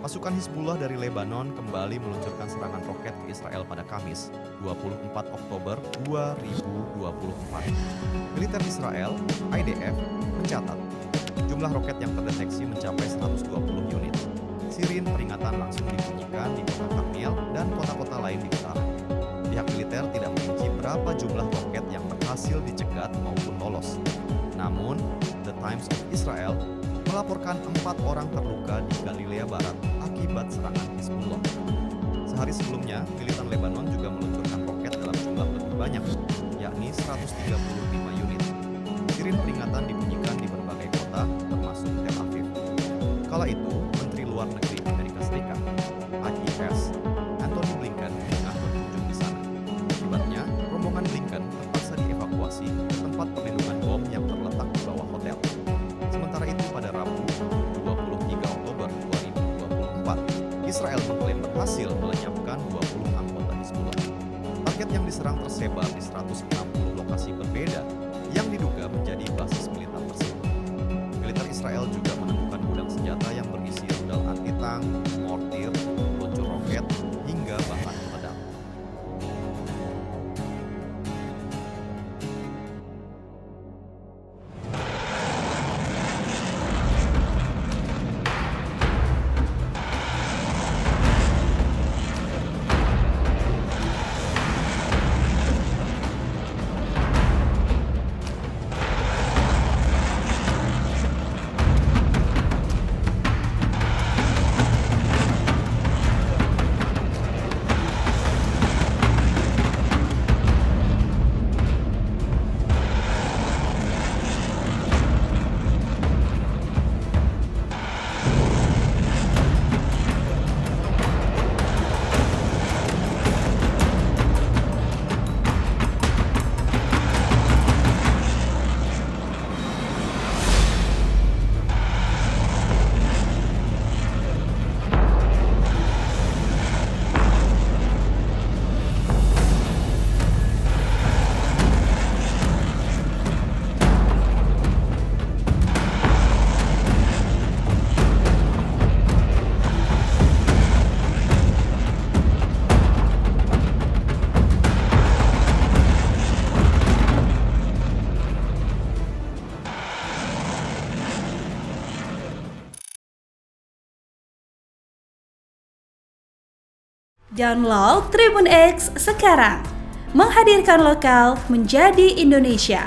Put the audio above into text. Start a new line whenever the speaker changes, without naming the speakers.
Pasukan Hizbullah dari Lebanon kembali meluncurkan serangan roket ke Israel pada Kamis, 24 Oktober 2024. Militer Israel, IDF, mencatat jumlah roket yang terdeteksi mencapai 120 unit. Sirin peringatan langsung dibunyikan di kota Karmel dan kota-kota lain di utara. Pihak militer tidak merinci berapa jumlah roket yang berhasil dicegat maupun lolos. Namun, The Times of Israel melaporkan 4 orang terluka di Galilea Barat akibat serangan Hizbullah. Sehari sebelumnya, militan Lebanon juga meluncurkan roket dalam jumlah lebih banyak, yakni 135 unit. Sirin peringatan dibunyikan di berbagai kota, termasuk Tel Aviv. Kala itu, Menteri Luar Negeri Amerika Serikat, AIS, Antony Blinken tengah berkunjung di sana. Akibatnya, rombongan Blinken terpaksa dievakuasi ke tempat perlindungan bom yang terletak di bawah hotel. Sementara itu pada Rabu, 23 Oktober 2024, Israel mengklaim berhasil melenyapkan 20 anggota Hizbullah. Target yang diserang tersebar di 160 lokasi berbeda yang diduga menjadi basis militer tersebut. Militer Israel juga menemukan gudang senjata yang berisi rudal anti-tank, mortir, peluncur roket, hingga bahan peledak.
Download Tribun X sekarang, menghadirkan lokal menjadi Indonesia.